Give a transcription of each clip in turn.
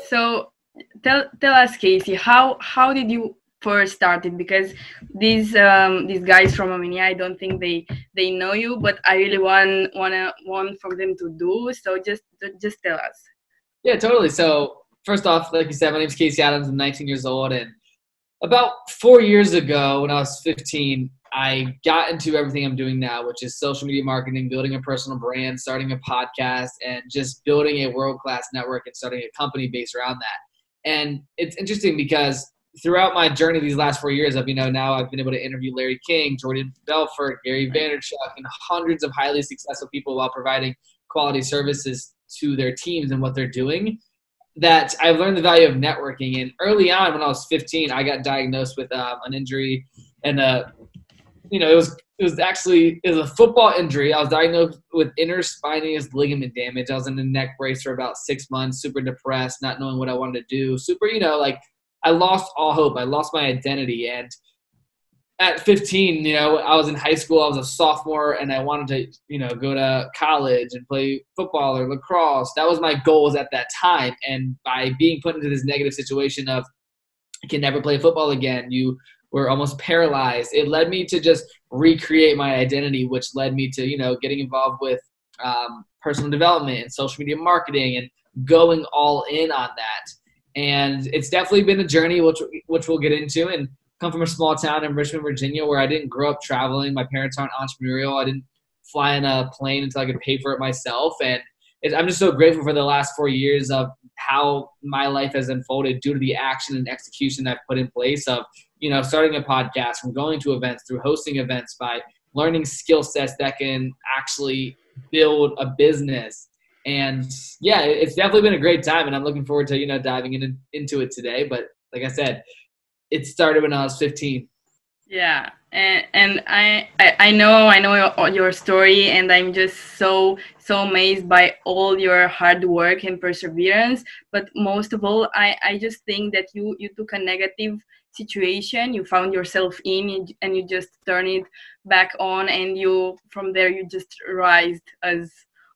So tell us, Casey, how did you first started? Because these guys from Armenia, I don't think they know you, but I really want for them to do. So just tell us. Yeah, totally. So first off, like you said, my name's Casey Adams. I'm 19 years old, and about 4 years ago, when I was 15, I got into everything I'm doing now, which is social media marketing, building a personal brand, starting a podcast, and just building a world-class network and starting a company based around that. And it's interesting because throughout my journey these last 4 years, now I've been able to interview Larry King, Jordan Belfort, Gary Vaynerchuk, and hundreds of highly successful people while providing quality services to their teams and what they're doing, that I've learned the value of networking. And early on, when I was 15, I got diagnosed with an injury, and it was a football injury. I was diagnosed with interspinous ligament damage. I was in a neck brace for about 6 months, super depressed, not knowing what I wanted to do. I lost all hope. I lost my identity. And at 15, I was in high school. I was a sophomore, and I wanted to, go to college and play football or lacrosse. That was my goals at that time. And by being put into this negative situation of you can never play football again, you were almost paralyzed, it led me to just recreate my identity, which led me to, getting involved with personal development and social media marketing and going all in on that. And it's definitely been a journey, which we'll get into. And come from a small town in Richmond, Virginia, where I didn't grow up traveling. My parents aren't entrepreneurial. I didn't fly in a plane until I could pay for it myself. And I'm just so grateful for the last 4 years of how my life has unfolded due to the action and execution I've put in place of, starting a podcast, from going to events, through hosting events, by learning skill sets that can actually build a business. And yeah, it's definitely been a great time, and I'm looking forward to, diving into it today. But like I said, it started when I was 15. Yeah, and I know your story, and I'm just so amazed by all your hard work and perseverance. But most of all, I just think that you took a negative situation, you found yourself in, and you just turn it back on, and from there you just rise as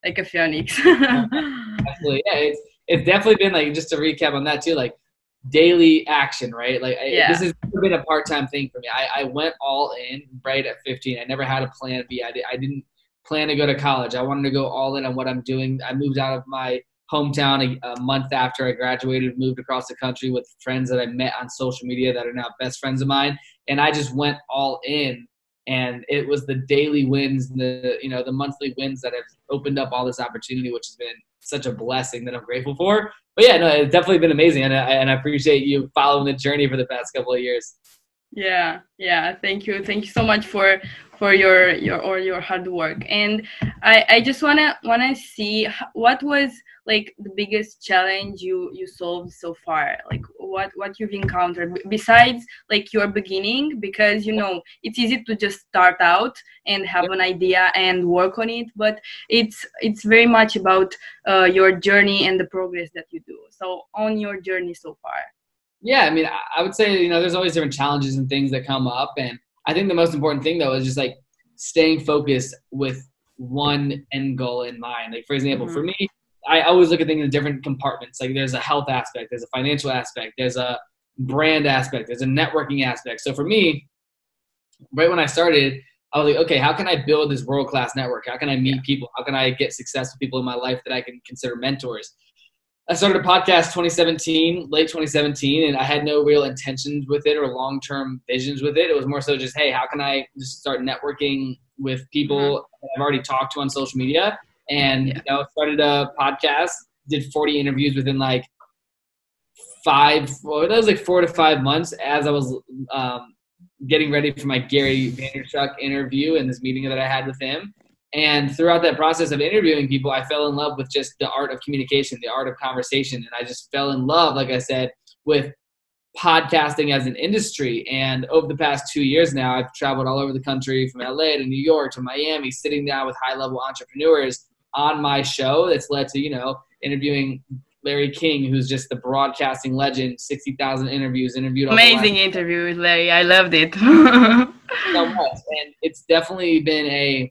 like a phoenix. Absolutely, yeah. It's definitely been, like, just to recap on that too, like, daily action, right? Like, this has never been a part-time thing for me. I went all in right at 15. I never had a plan B. I didn't plan to go to college. I wanted to go all in on what I'm doing. I moved out of my hometown a month after I graduated, moved across the country with friends that I met on social media that are now best friends of mine. And I just went all in. And it was the daily wins and the monthly wins that have opened up all this opportunity, which has been such a blessing that I'm grateful for. But yeah, no, it's definitely been amazing, and I appreciate you following the journey for the past couple of years. Yeah. Thank you so much for your hard work. And I just wanna see what was like the biggest challenge you solved so far. Like what you've encountered besides like your beginning, because it's easy to just start out and have an idea and work on it, but it's very much about your journey and the progress that you do. So on your journey so far. Yeah, I mean, I would say, there's always different challenges and things that come up. And I think the most important thing, though, is just like staying focused with one end goal in mind. Like, for example, for me, I always look at things in different compartments. Like, there's a health aspect, there's a financial aspect, there's a brand aspect, there's a networking aspect. So for me, right when I started, I was like, okay, how can I build this world-class network? How can I meet people? How can I get successful people in my life that I can consider mentors? I started a podcast late 2017, and I had no real intentions with it or long-term visions with it. It was more so just, hey, how can I just start networking with people that I've already talked to on social media? And started a podcast, did 40 interviews within like 4 to 5 months as I was getting ready for my Gary Vaynerchuk interview and this meeting that I had with him. And throughout that process of interviewing people, I fell in love with just the art of communication, the art of conversation. And I just fell in love, like I said, with podcasting as an industry. And over the past 2 years now, I've traveled all over the country, from LA to New York to Miami, sitting down with high-level entrepreneurs on my show. That's led to, interviewing Larry King, who's just the broadcasting legend, 60,000 interviews, interviewed. Amazing interview with Larry. I loved it. So much. And it's definitely been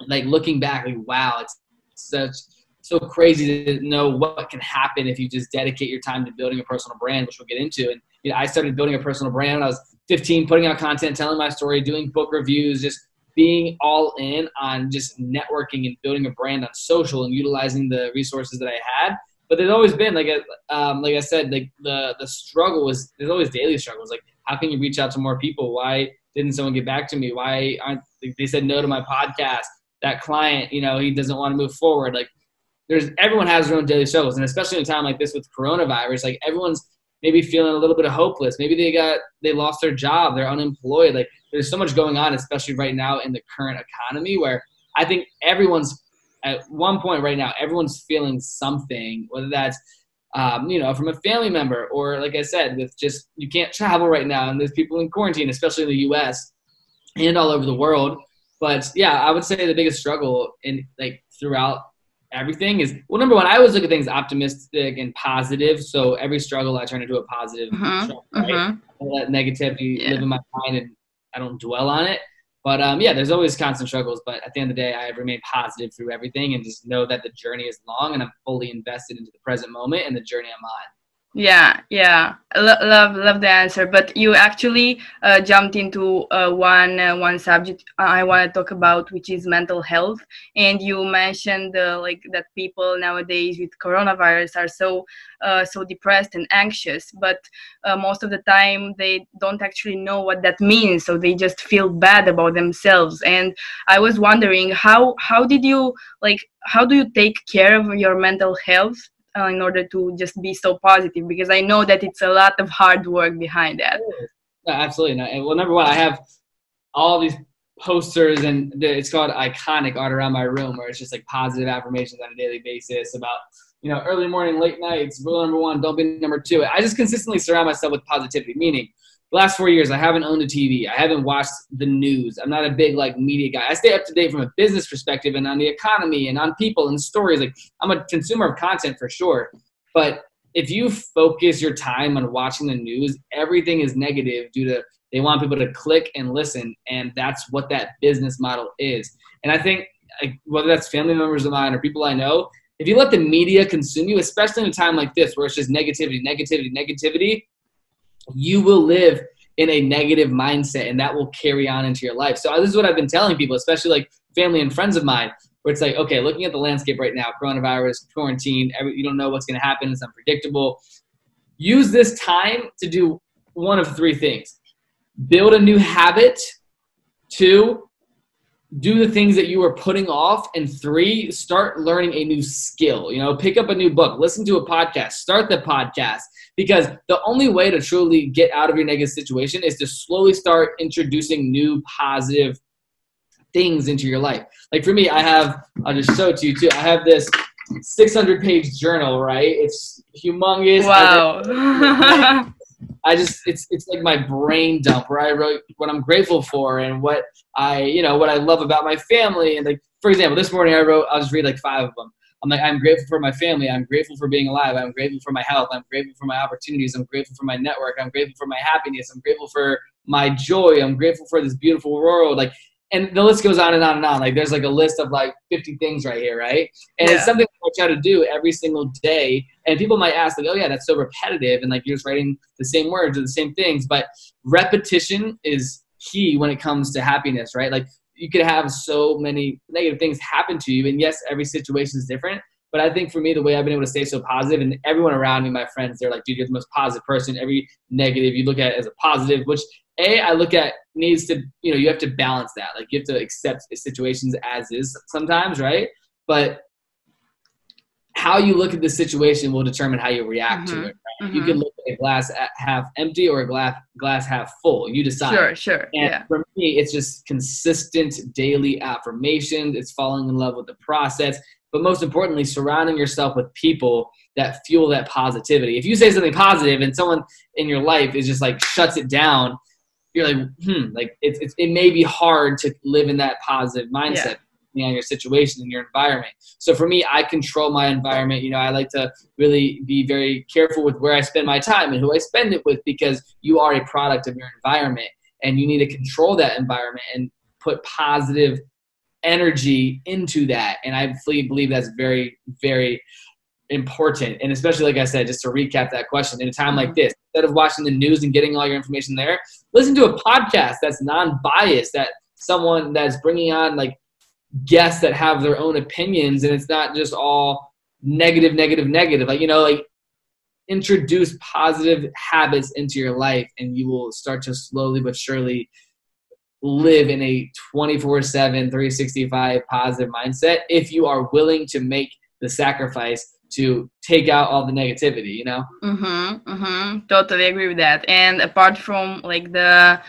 like looking back, like, wow, it's so crazy to know what can happen if you just dedicate your time to building a personal brand, which we'll get into. And I started building a personal brand when I was 15, putting out content, telling my story, doing book reviews, just being all in on just networking and building a brand on social and utilizing the resources that I had. But there's always been, like I said, like the struggle was, there's always daily struggles. Like, how can you reach out to more people? Why didn't someone get back to me? Why aren't they said no to my podcast? That client, he doesn't want to move forward. Like, everyone has their own daily struggles. And especially in a time like this with coronavirus, like everyone's maybe feeling a little bit of hopeless. Maybe they lost their job. They're unemployed. Like, there's so much going on, especially right now in the current economy, where I think everyone's at one point right now, everyone's feeling something, whether that's, from a family member, or like I said, with just, you can't travel right now. And there's people in quarantine, especially in the US and all over the world. But yeah, I would say the biggest struggle in like throughout everything is, well, number one, I always look at things optimistic and positive. So every struggle I turn into a positive struggle, right? I let negativity live in my mind and I don't dwell on it. But there's always constant struggles. But at the end of the day, I remain positive through everything and just know that the journey is long and I'm fully invested into the present moment and the journey I'm on. Yeah. Love the answer. But you actually jumped into one subject I want to talk about, which is mental health. And you mentioned like that people nowadays with coronavirus are so depressed and anxious. But most of the time they don't actually know what that means, so they just feel bad about themselves. And I was wondering, how do you take care of your mental health in order to just be so positive? Because I know that it's a lot of hard work behind that. No, absolutely not. Well, number one, I have all these posters and it's called iconic art around my room, where it's just like positive affirmations on a daily basis about, early morning, late nights. Rule number one, don't be number two. I just consistently surround myself with positivity, meaning the last 4 years, I haven't owned a TV. I haven't watched the news. I'm not a big media guy. I stay up to date from a business perspective and on the economy and on people and stories. Like, I'm a consumer of content for sure. But if you focus your time on watching the news, everything is negative due to they want people to click and listen. And that's what that business model is. And I think whether that's family members of mine or people I know, if you let the media consume you, especially in a time like this where it's just negativity, you will live in a negative mindset and that will carry on into your life. So this is what I've been telling people, especially like family and friends of mine, where it's like, okay, looking at the landscape right now, coronavirus, quarantine, you don't know what's going to happen. It's unpredictable. Use this time to do one of three things: build a new habit, 2, do the things that you are putting off, and 3, start learning a new skill. Pick up a new book, listen to a podcast, start the podcast. Because the only way to truly get out of your negative situation is to slowly start introducing new positive things into your life. Like for me, I'll just show it to you too. I have this 600-page journal, right? It's humongous. Wow. It's like my brain dump where I wrote what I'm grateful for and what I love about my family. And like, for example, this morning I'll just read like 5 of them. I'm like, I'm grateful for my family. I'm grateful for being alive. I'm grateful for my health. I'm grateful for my opportunities. I'm grateful for my network. I'm grateful for my happiness. I'm grateful for my joy. I'm grateful for this beautiful world. Like, and the list goes on and on and on. Like, there's like a list of like 50 things right here, right? And it's something I try to do every single day. And people might ask, like, oh yeah, that's so repetitive. And like, you're just writing the same words or the same things. But repetition is key when it comes to happiness, right? Like, you could have so many negative things happen to you. And yes, every situation is different. But I think for me, the way I've been able to stay so positive, and everyone around me, my friends, they're like, dude, you're the most positive person. Every negative you look at as a positive, which I look at needs to, you have to balance that. Like, you have to accept situations as is sometimes, right? But how you look at the situation will determine how you react to it. Right? You can look at a glass half empty or a glass half full. You decide. Sure. And for me, it's just consistent daily affirmations. It's falling in love with the process. But most importantly, surrounding yourself with people that fuel that positivity. If you say something positive and someone in your life is just like shuts it down, you're like, like it may be hard to live in that positive mindset. On your situation and your environment. So for me, I control my environment. I like to really be very careful with where I spend my time and who I spend it with, because you are a product of your environment and you need to control that environment and put positive energy into that. And I fully believe that's very, very important. And especially, like I said, just to recap that question, in a time like this, instead of watching the news and getting all your information there, listen to a podcast that's non-biased, that someone that's bringing on like guests that have their own opinions, and it's not just all negative. Like, like introduce positive habits into your life, and you will start to slowly but surely live in a 24/7, 365 positive mindset if you are willing to make the sacrifice to take out all the negativity, Totally agree with that. And apart from like the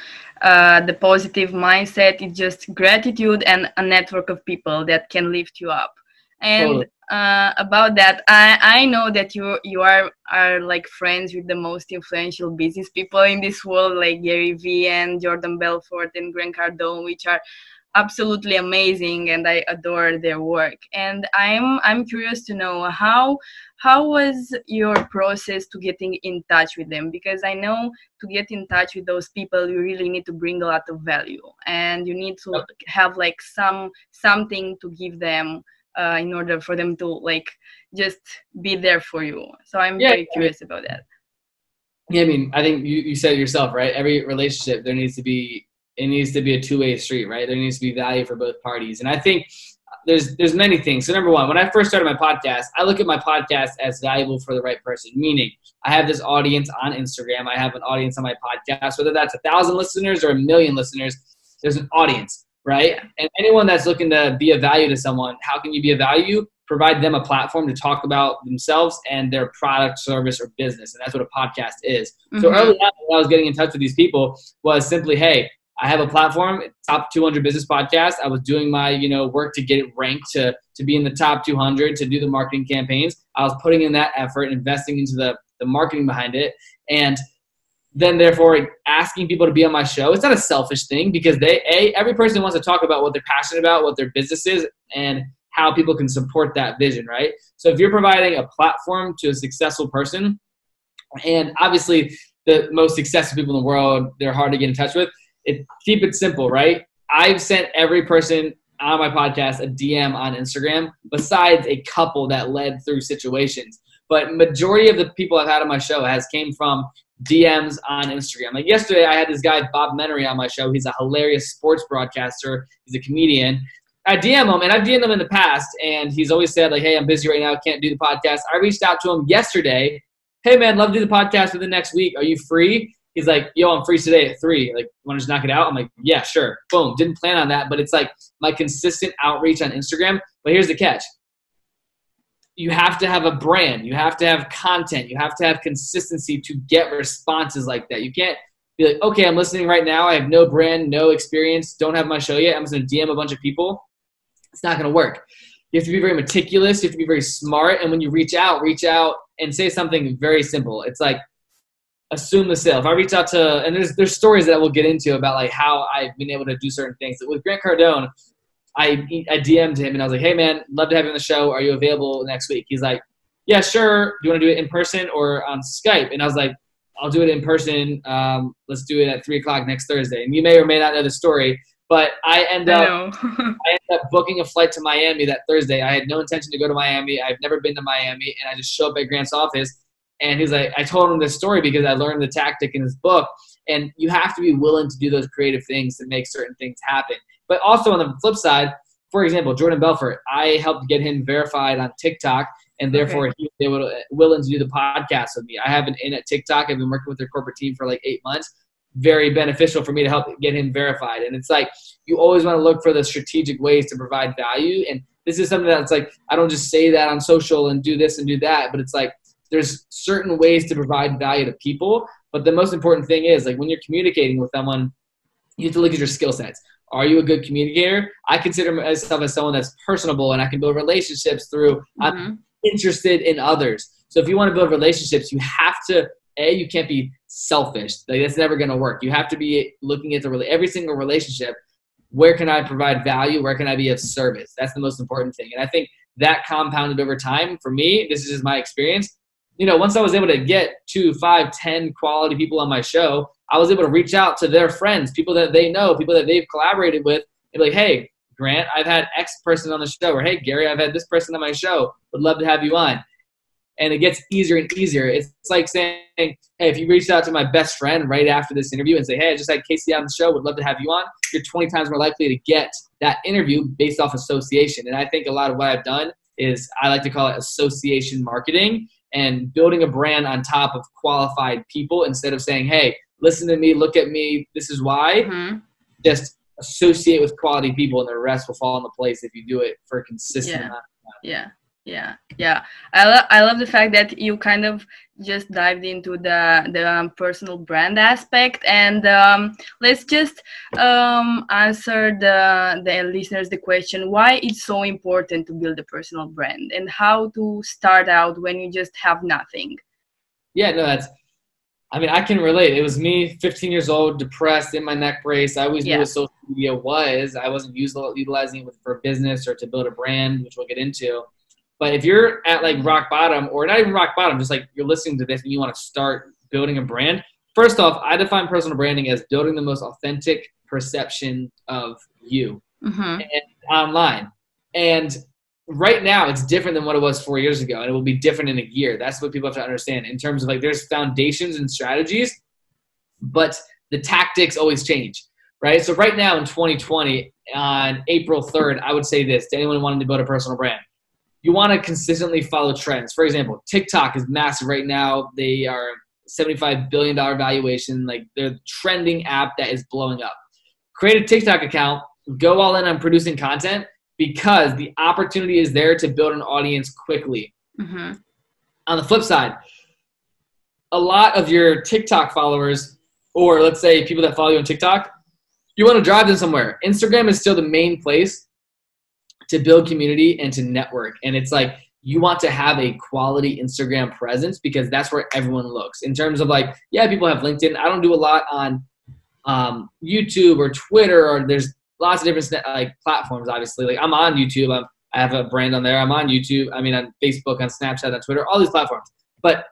positive mindset, it's just gratitude and a network of people that can lift you up. And Totally. About that, I know that you are like friends with the most influential business people in this world, like Gary Vee and Jordan Belfort and Grant Cardone, which are absolutely amazing, and I adore their work. And I'm curious to know how was your process to getting in touch with them, because I know to get in touch with those people you really need to bring a lot of value, and you need to have like something to give them in order for them to like just be there for you. So I'm very curious about that. Yeah, I mean, I think you said it yourself, right? Every relationship, it needs to be a two-way street, right? There needs to be value for both parties. And I think there's many things. So number one, when I first started my podcast, I look at my podcast as valuable for the right person, meaning I have this audience on Instagram. I have an audience on my podcast, whether that's 1,000 listeners or 1 million listeners, there's an audience, right? And anyone that's looking to be of value to someone, how can you be of value? Provide them a platform to talk about themselves and their product, service, or business. And that's what a podcast is. So early on, when I was getting in touch with these people was simply, hey, I have a platform, top 200 business podcast. I was doing my, work to get it ranked to be in the top 200, to do the marketing campaigns. I was putting in that effort, investing into the marketing behind it. And then therefore asking people to be on my show. It's not a selfish thing, because every person wants to talk about what they're passionate about, what their business is, and how people can support that vision, right? So if you're providing a platform to a successful person, and obviously the most successful people in the world, they're hard to get in touch with, keep it simple, right? I've sent every person on my podcast a DM on Instagram, besides a couple that led through situations. But majority of the people I've had on my show came from DMs on Instagram. Like yesterday, I had this guy, Bob Menery, on my show. He's a hilarious sports broadcaster. He's a comedian. I DM him, and I've DM'd him in the past, and he's always said, like, hey, I'm busy right now, can't do the podcast. I reached out to him yesterday. Hey, man, love to do the podcast for the next week. Are you free? He's like, yo, I'm free today at 3. Like, want to just knock it out? I'm like, yeah, sure. Boom. Didn't plan on that, but it's like my consistent outreach on Instagram. But here's the catch. You have to have a brand. You have to have content. You have to have consistency to get responses like that. You can't be like, okay, I'm listening right now. I have no brand, no experience, don't have my show yet. I'm just going to DM a bunch of people. It's not going to work. You have to be very meticulous. You have to be very smart. And when you reach out and say something very simple. It's like, assume the sale. If I reach out to, and there's stories that we'll get into about like how I've been able to do certain things. With Grant Cardone, I DM'd him and I was like, hey man, love to have you on the show. Are you available next week? He's like, yeah, sure. Do you want to do it in person or on Skype? And I was like, I'll do it in person. Let's do it at 3:00 next Thursday. And you may or may not know the story, but I end up booking a flight to Miami that Thursday. I had no intention to go to Miami. I've never been to Miami, and I just show up at Grant's office. And he's like, I told him this story because I learned the tactic in his book. And you have to be willing to do those creative things to make certain things happen. But also on the flip side, for example, Jordan Belfort, I helped get him verified on TikTok, and therefore he was willing to do the podcast with me. I have been in at TikTok. I've been working with their corporate team for like 8 months. Very beneficial for me to help get him verified. And it's like you always want to look for the strategic ways to provide value. And this is something that's like, I don't just say that on social and do this and do that, but it's like there's certain ways to provide value to people. But the most important thing is, like, when you're communicating with someone, you have to look at your skill sets. Are you a good communicator? I consider myself as someone that's personable, and I can build relationships through I'm interested in others. So if you want to build relationships, you have to, you can't be selfish. Like, that's never going to work. You have to be looking at every single relationship. Where can I provide value? Where can I be of service? That's the most important thing. And I think that compounded over time for me, this is just my experience. You know, once I was able to get 2, 5, 10 quality people on my show, I was able to reach out to their friends, people that they know, people that they've collaborated with, and be like, hey, Grant, I've had X person on the show, or hey, Gary, I've had this person on my show. Would love to have you on. And it gets easier and easier. It's like saying, hey, if you reached out to my best friend right after this interview and say, hey, I just had Casey on the show, would love to have you on, you're 20 times more likely to get that interview based off association. And I think a lot of what I've done is I like to call it association marketing and building a brand on top of qualified people instead of saying, hey, listen to me, look at me, this is why. Just associate with quality people and the rest will fall into place if you do it for a consistent amount of time. Yeah. I love the fact that you kind of just dived into the personal brand aspect, and let's just answer the listeners the question why it's so important to build a personal brand and how to start out when you just have nothing. Yeah, no, I can relate. It was me, 15 years old, depressed, in my neck brace. I always knew what social media was. I wasn't utilizing it for business or to build a brand, which we'll get into. But if you're at like rock bottom, or not even rock bottom, just like you're listening to this and you want to start building a brand, first off, I define personal branding as building the most authentic perception of you and online. And right now, it's different than what it was 4 years ago, and it will be different in a year. That's what people have to understand in terms of like there's foundations and strategies, but the tactics always change, right? So right now in 2020, on April 3rd, I would say this to anyone wanting to build a personal brand. You want to consistently follow trends. For example, TikTok is massive right now. They are $75 billion valuation. Like they're the trending app that is blowing up. Create a TikTok account, go all in on producing content because the opportunity is there to build an audience quickly. On the flip side, a lot of your TikTok followers, or let's say people that follow you on TikTok, you want to drive them somewhere. Instagram is still the main place to build community and to network. And it's like you want to have a quality Instagram presence because that's where everyone looks. In terms of like, yeah, people have LinkedIn. I don't do a lot on YouTube or Twitter, or there's lots of different like platforms, obviously. Like I'm on YouTube. I have a brand on there. I'm on YouTube. I mean, on Facebook, on Snapchat, on Twitter, all these platforms. But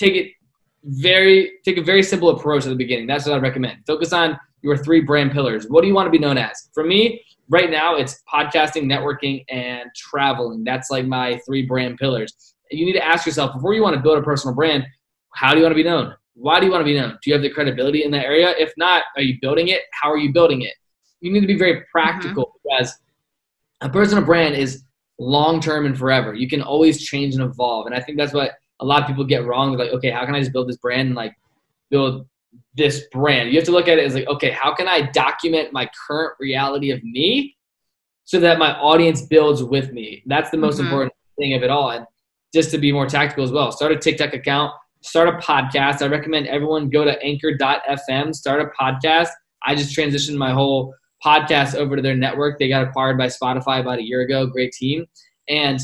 take a very simple approach at the beginning. That's what I recommend. Focus on your 3 brand pillars. What do you want to be known as? For me, right now, it's podcasting, networking, and traveling. That's like my 3 brand pillars. You need to ask yourself, before you want to build a personal brand, how do you want to be known? Why do you want to be known? Do you have the credibility in that area? If not, are you building it? How are you building it? You need to be very practical because a personal brand is long-term and forever. You can always change and evolve. And I think that's what a lot of people get wrong. They're like, okay, how can I just build this brand and like build this brand? You have to look at it as like, okay, how can I document my current reality of me so that my audience builds with me? That's the most important thing of it all. And just to be more tactical as well, start a TikTok account, start a podcast. I recommend everyone go to anchor.fm, start a podcast. I just transitioned my whole podcast over to their network. They got acquired by Spotify about a year ago. Great team. And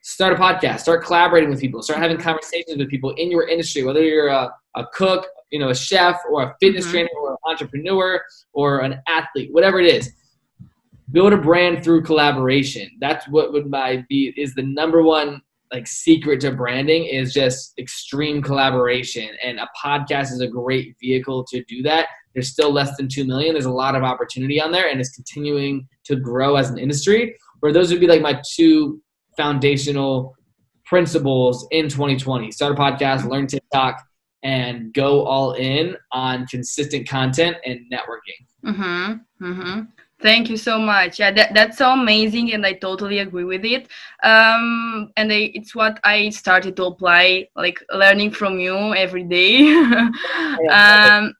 start a podcast, start collaborating with people, start having conversations with people in your industry, whether you're a cook, a chef, or a fitness trainer, or an entrepreneur, or an athlete, whatever it is. Build a brand through collaboration. That's what is the number one like secret to branding, is just extreme collaboration. And a podcast is a great vehicle to do that. There's still less than 2 million. There's a lot of opportunity on there, and it's continuing to grow as an industry. Where those would be like my 2 foundational principles in 2020. Start a podcast, learn TikTok, and go all in on consistent content and networking. Thank you so much. Yeah, that's so amazing, and I totally agree with it. It's what I started to apply, like learning from you every day.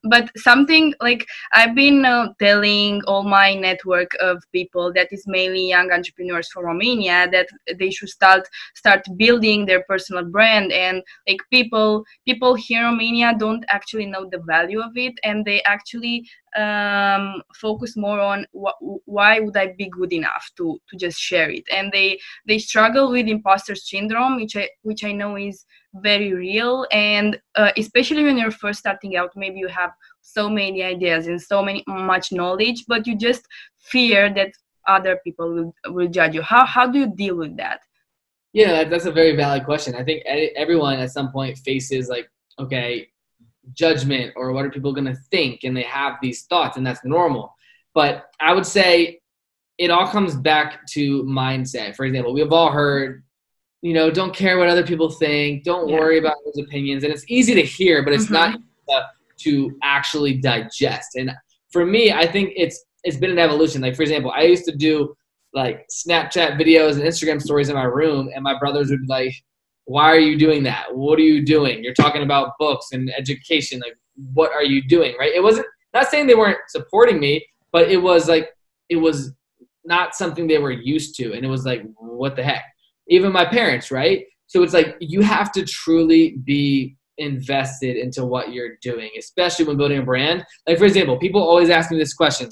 But something like I've been telling all my network of people that is mainly young entrepreneurs from Romania that they should start building their personal brand, and like people here in Romania don't actually know the value of it, and they actually focus more on why would I be good enough to just share it, and they struggle with imposter syndrome, which I know is very real, and especially when you're first starting out, maybe you have so many ideas and much knowledge, but you just fear that other people will judge you. How do you deal with that? Yeah, that's a very valid question. I think everyone at some point faces like, okay, judgment, or what are people going to think, and they have these thoughts, and that's normal. But I would say it all comes back to mindset. For example, we have all heard, don't care what other people think. Don't worry about those opinions. And it's easy to hear, but it's not to actually digest. And for me, I think it's been an evolution. Like, for example, I used to do like Snapchat videos and Instagram stories in my room, and my brothers would be like, why are you doing that? What are you doing? You're talking about books and education. Like, what are you doing? Right? It wasn't, not saying they weren't supporting me, but it was not something they were used to. And it was like, what the heck? Even my parents, right? So it's like, you have to truly be invested into what you're doing, especially when building a brand. Like, for example, people always ask me this question.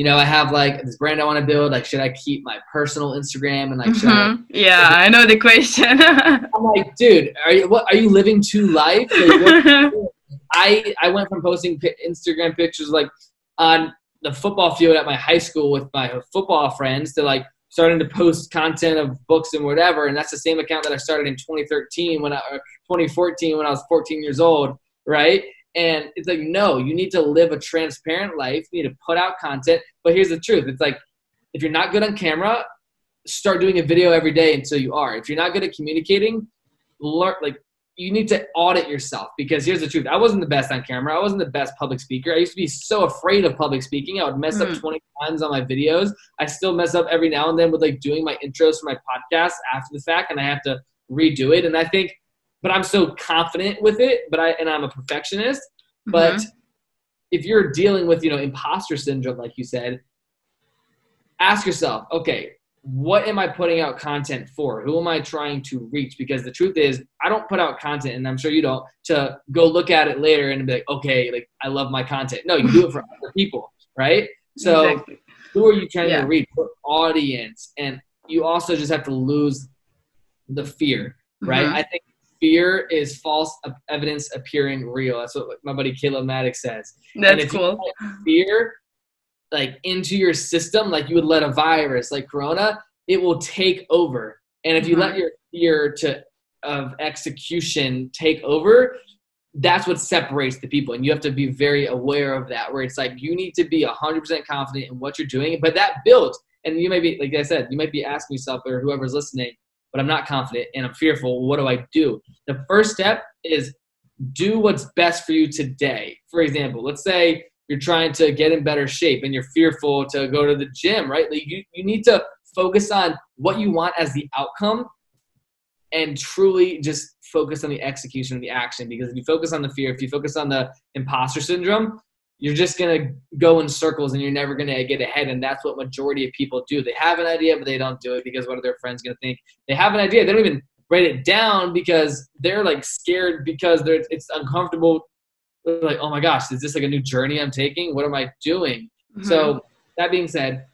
I have like this brand I want to build. Like, should I keep my personal Instagram and like, should I know the question. I'm like, dude, are you living two life? Like, I went from posting Instagram pictures like on the football field at my high school with my football friends to like starting to post content of books and whatever. And that's the same account that I started in 2013 or 2014 when I was 14 years old, right? And it's like, no, you need to live a transparent life. You need to put out content. But here's the truth. It's like, if you're not good on camera, start doing a video every day until you are. If you're not good at communicating, learn, like, you need to audit yourself, because here's the truth. I wasn't the best on camera. I wasn't the best public speaker. I used to be so afraid of public speaking. I would mess up 20 times on my videos. I still mess up every now and then with like doing my intros for my podcast after the fact, and I have to redo it. And I think, but I'm so confident with it, and I'm a perfectionist. But if you're dealing with, imposter syndrome, like you said, ask yourself, okay, what am I putting out content for? Who am I trying to reach? Because the truth is, I don't put out content, and I'm sure you don't, to go look at it later and be like, okay, like, I love my content. No, you do it for other people, right? So who are you trying to reach? What audience? And you also just have to lose the fear, right? I think fear is false evidence appearing real. That's what my buddy Caleb Maddox says. That's cool. Fear, like, into your system, like you would let a virus like Corona, it will take over. And if you let your fear of execution take over, that's what separates the people. And you have to be very aware of that, where it's like, you need to be 100% confident in what you're doing, but that builds. And you may be, like I said, you might be asking yourself, or whoever's listening, but I'm not confident and I'm fearful. What do I do? The first step is do what's best for you today. For example, let's say you're trying to get in better shape and you're fearful to go to the gym, right? Like, you need to focus on what you want as the outcome and truly just focus on the execution of the action. Because if you focus on the fear, if you focus on the imposter syndrome, you're just going to go in circles and you're never going to get ahead. And that's what majority of people do. They have an idea, but they don't do it because what are their friends going to think? They have an idea. They don't even write it down because they're like scared, because it's uncomfortable. They're like, oh my gosh, is this like a new journey I'm taking? What am I doing? So that being said,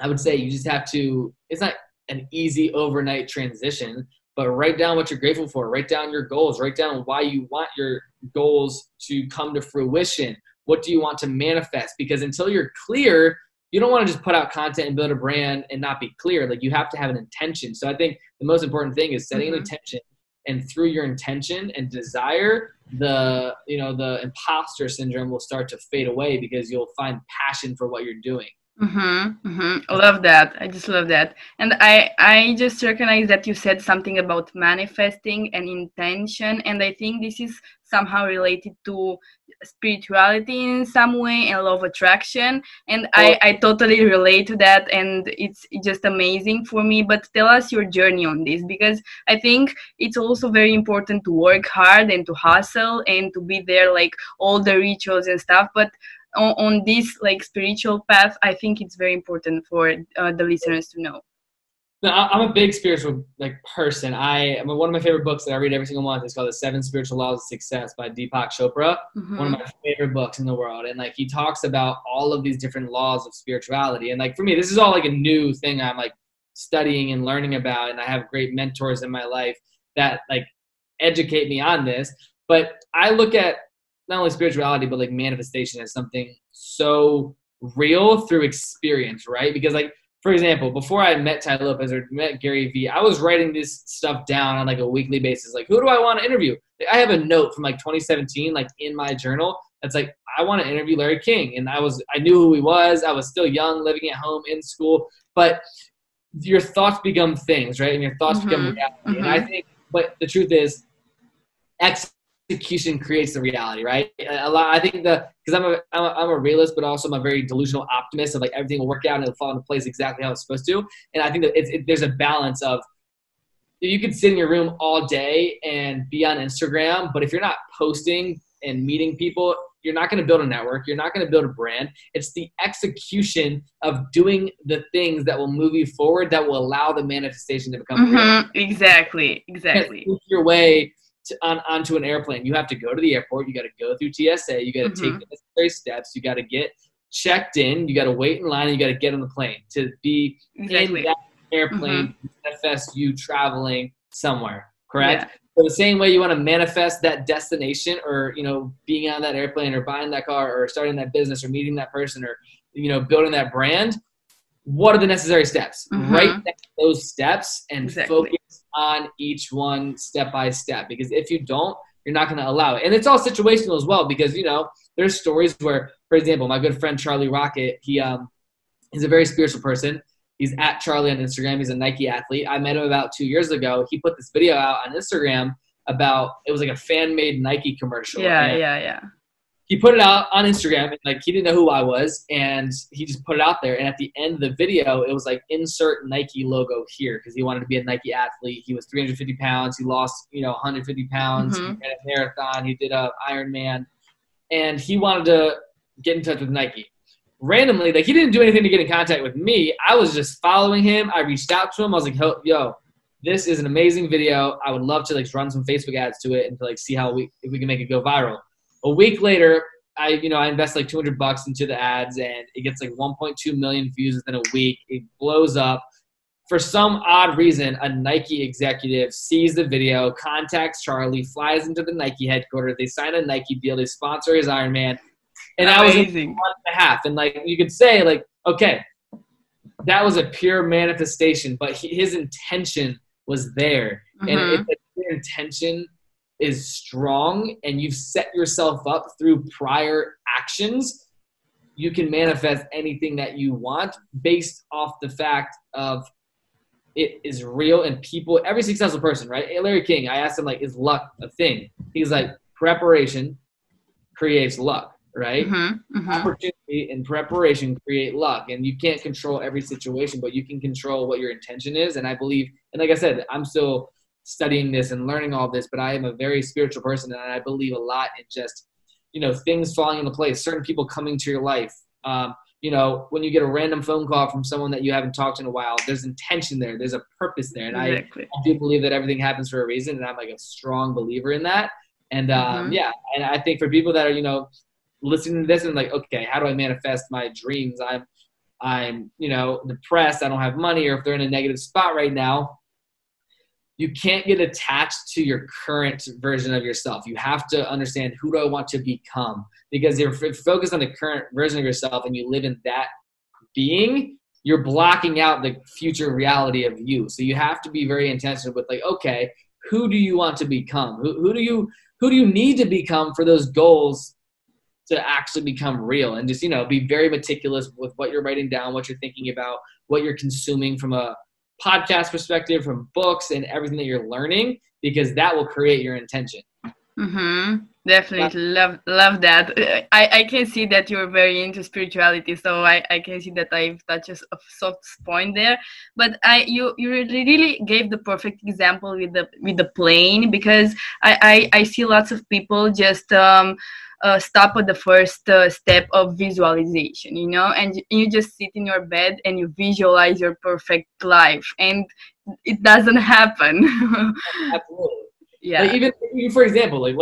I would say you just have to, it's not an easy overnight transition, but write down what you're grateful for. Write down your goals. Write down why you want your goals to come to fruition. What do you want to manifest? Because until you're clear, you don't want to just put out content and build a brand and not be clear. Like, you have to have an intention. So I think the most important thing is setting an intention, and through your intention and desire, the imposter syndrome will start to fade away, because you'll find passion for what you're doing. I love that. I just love that. And I just recognize that you said something about manifesting and intention. And I think this is somehow related to spirituality in some way and law of attraction. And I totally relate to that. And it's just amazing for me. But tell us your journey on this, because I think it's also very important to work hard and to hustle and to be there, like all the rituals and stuff. But on this like spiritual path, I think it's very important for the listeners to know. No, I'm a big spiritual person. One of my favorite books that I read every single month is called The 7 Spiritual Laws of Success by Deepak Chopra. One of my favorite books in the world. And he talks about all of these different laws of spirituality. And for me, this is all a new thing I'm studying and learning about. And I have great mentors in my life that educate me on this. But I look at not only spirituality, but manifestation as something so real through experience, right? Because for example, before I met Tai Lopez or met Gary Vee, I was writing this stuff down on a weekly basis. Who do I want to interview? I have a note from 2017, in my journal It's like, I want to interview Larry King. And I knew who he was. I was still young, living at home in school, but your thoughts become things, right? And your thoughts become reality. And I think, but the truth is, execution creates the reality, right? I think because I'm a realist, but also I'm a very delusional optimist of like everything will work out and it'll fall into place exactly how it's supposed to. And I think that there's a balance of, you could sit in your room all day and be on Instagram, but if you're not posting and meeting people, you're not going to build a network. You're not going to build a brand. It's the execution of doing the things that will move you forward that will allow the manifestation to become real. Exactly. You can't move your way onto an airplane. You have to go to the airport. You got to go through TSA. You got to take the necessary steps. You got to get checked in. You got to wait in line. And you got to get on the plane to be in that airplane, manifest you traveling somewhere. Correct? Yeah. So the same way you want to manifest that destination, or, you know, being on that airplane or buying that car or starting that business or meeting that person or, you know, building that brand, what are the necessary steps? Write down those steps and focus on each one step by step. Because if you don't, you're not going to allow it. And it's all situational as well, because, you know, there's stories where, for example, my good friend Charlie Rocket, he's a very spiritual person. He's at Charlie on Instagram. He's a Nike athlete. I met him about 2 years ago. He put this video out on Instagram about, it was like a fan-made Nike commercial. Yeah. He put it out on Instagram, and like, he didn't know who I was, and he just put it out there. And at the end of the video, it was like, insert Nike logo here, because he wanted to be a Nike athlete. He was 350 pounds. He lost, 150 pounds. He ran a marathon. He did a Ironman, and he wanted to get in touch with Nike. Randomly, like, he didn't do anything to get in contact with me. I was just following him. I reached out to him. I was like, yo, this is an amazing video. I would love to like run some Facebook ads to it and to like see if we can make it go viral. A week later, I invest like $200 into the ads, and it gets like 1.2 million views within a week. It blows up. For some odd reason, a Nike executive sees the video, contacts Charlie, flies into the Nike headquarters. They sign a Nike deal. They sponsor his Ironman. And that was a month and a half. And like, you could say like, okay, that was a pure manifestation, but his intention was there. And if your intention is strong and you've set yourself up through prior actions, you can manifest anything that you want based off the fact of it is real. And people, every successful person, right? Larry King, I asked him, like, is luck a thing? He's like, preparation creates luck. Right? Opportunity and preparation create luck, and you can't control every situation, but you can control what your intention is. And I believe, and like I said, I'm still studying this and learning all this, but I am a very spiritual person, and I believe a lot in just, things falling into place, certain people coming to your life. When you get a random phone call from someone that you haven't talked to in a while, there's intention there, there's a purpose there. And I do believe that everything happens for a reason, and I'm like a strong believer in that. And and I think for people that are, listening to this and like, okay, how do I manifest my dreams? I'm depressed. I don't have money, or if they're in a negative spot right now, you can't get attached to your current version of yourself. You have to understand, who do I want to become? Because if you're focused on the current version of yourself and you live in that being, you're blocking out the future reality of you. So you have to be very intentional with like, okay, who do you want to become? Who do you need to become for those goals to actually become real? And just, be very meticulous with what you're writing down, what you're thinking about, what you're consuming from a podcast perspective, from books and everything that you're learning, because that will create your intention. Definitely love that. I can see that you're very into spirituality, so I can see that I've touched a soft point there. But you really gave the perfect example with the plane, because I see lots of people just stop at the first step of visualization, and you just sit in your bed and you visualize your perfect life, and it doesn't happen. Absolutely. Yeah. Like even for example, like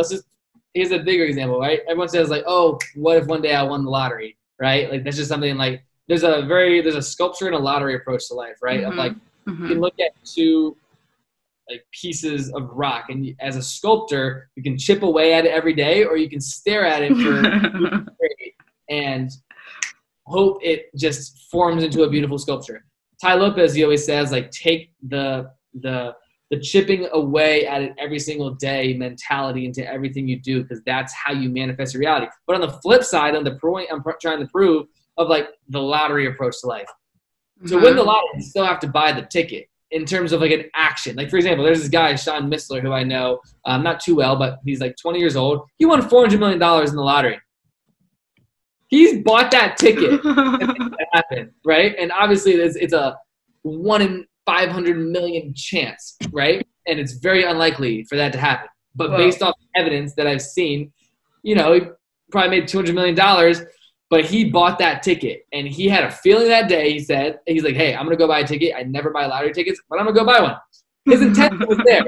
here's a bigger example, right? Everyone says like, oh, what if one day I won the lottery, right? Like that's just something like there's a sculpture and a lottery approach to life, right? Of like you can look at two like pieces of rock, and as a sculptor, you can chip away at it every day, or you can stare at it for and hope it just forms into a beautiful sculpture. Tai Lopez, he always says, like, take the the chipping away at it every single day mentality into everything you do, because that's how you manifest your reality. But on the flip side, on the point I'm trying to prove of like the lottery approach to life. To win the lottery, you still have to buy the ticket in terms of like an action. Like, for example, there's this guy, Sean Missler, who I know not too well, but he's like 20 years old. He won $400 million in the lottery. He's bought that ticket and made that happen, right? And obviously it's a 1 in 500 million chance, right? And it's very unlikely for that to happen. But based off evidence that I've seen, you know, he probably made $200 million, but he bought that ticket. And he had a feeling that day, he said, he's like, hey, I'm going to go buy a ticket. I never buy lottery tickets, but I'm going to go buy one. His intention was there.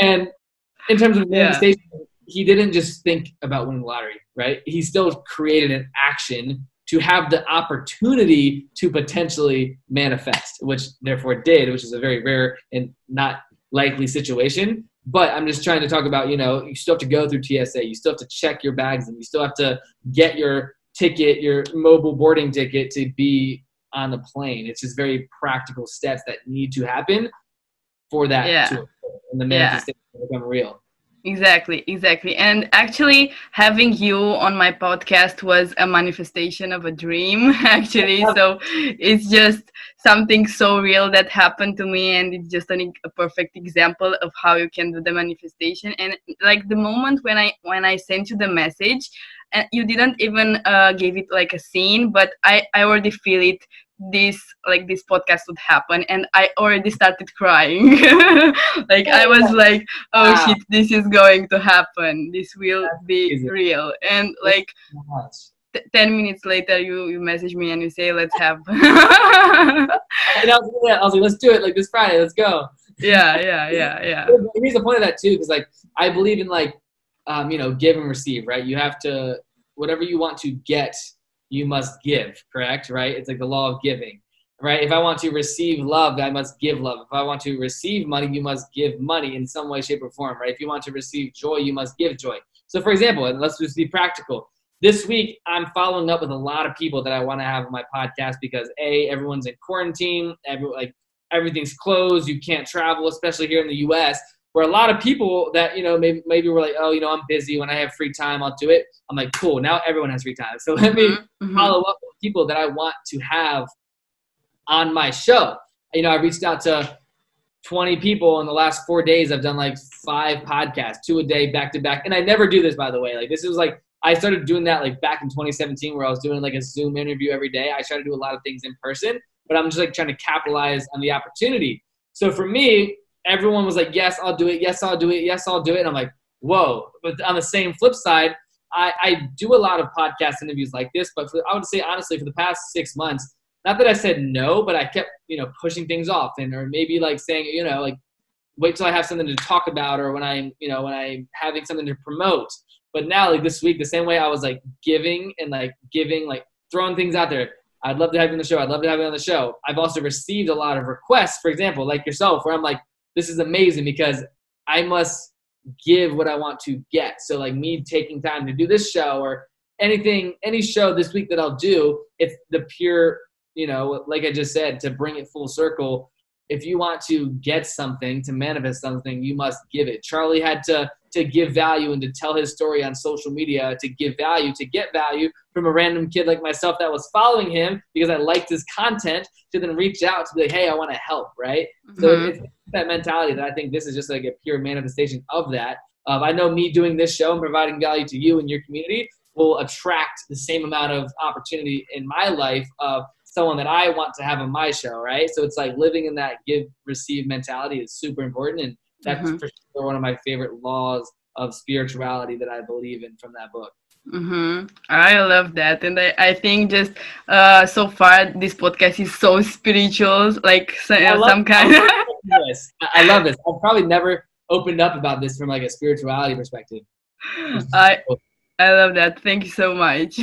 And in terms of manifestation, he didn't just think about winning the lottery, right? He still created an action to have the opportunity to potentially manifest, which therefore it did, which is a very rare and not likely situation. But I'm just trying to talk about, you know, you still have to go through TSA. You still have to check your bags, and you still have to get your ticket, your mobile boarding ticket to be on the plane. It's just very practical steps that need to happen for that to occur, and the manifestation to become real. Exactly. And actually having you on my podcast was a manifestation of a dream, actually. So it's just something so real that happened to me, and it's just a perfect example of how you can do the manifestation. And like the moment when I sent you the message, and you didn't even give it like a scene, but I already feel it, this podcast would happen, and I already started crying. Like I was like, oh shit, this is going to happen, this will be real. And like 10 minutes later you message me and you say, let's have and I was like, let's do it, like this Friday, let's go. Yeah. Here's the point of that too, because like I believe in like you know, give and receive, right? You have to, whatever you want to get, you must give, correct? Right? It's like the law of giving, right? If I want to receive love, I must give love. If I want to receive money, you must give money in some way, shape, or form, right? If you want to receive joy, you must give joy. So for example, and let's just be practical. This week, I'm following up with a lot of people that I want to have on my podcast because everyone's in quarantine, everything's closed, you can't travel, especially here in the US. Where a lot of people that, you know, maybe we're like, oh, you know, I'm busy. When I have free time, I'll do it. I'm like, cool. Now everyone has free time. So let me follow up with people that I want to have on my show. You know, I reached out to 20 people in the last 4 days. I've done like 5 podcasts, 2 a day, back to back. And I never do this, by the way. Like this is like, I started doing that like back in 2017 where I was doing like a Zoom interview every day. I try to do a lot of things in person, but I'm just like trying to capitalize on the opportunity. So for me, everyone was like, yes, I'll do it. Yes, I'll do it. Yes, I'll do it. And I'm like, whoa. But on the same flip side, I do a lot of podcast interviews like this, but I would say honestly for the past 6 months, not that I said no, but I kept, you know, pushing things off or maybe like saying, you know, like wait till I have something to talk about or when I'm having something to promote. But now like this week, the same way I was like giving, like throwing things out there. I'd love to have you on the show. I'd love to have you on the show. I've also received a lot of requests, for example, like yourself, where I'm like, this is amazing because I must give what I want to get. So like me taking time to do this show or any show this week that I'll do, it's the pure, you know, like I just said, to bring it full circle. If you want to get something, to manifest something, you must give it. Charlie had to give value and to tell his story on social media, to give value, to get value from a random kid like myself that was following him because I liked his content, to then reach out to be like, hey, I want to help, right? So it's that mentality that I think this is just like a pure manifestation of that. I know me doing this show and providing value to you and your community will attract the same amount of opportunity in my life of someone that I want to have on my show, right? So it's like living in that give, receive mentality is super important. And that's for sure one of my favorite laws of spirituality that I believe in from that book. I love that. And I think just so far this podcast is so spiritual, like some kind of Yes, I love this. I've probably never opened up about this from like a spirituality perspective. I love that. Thank you so much.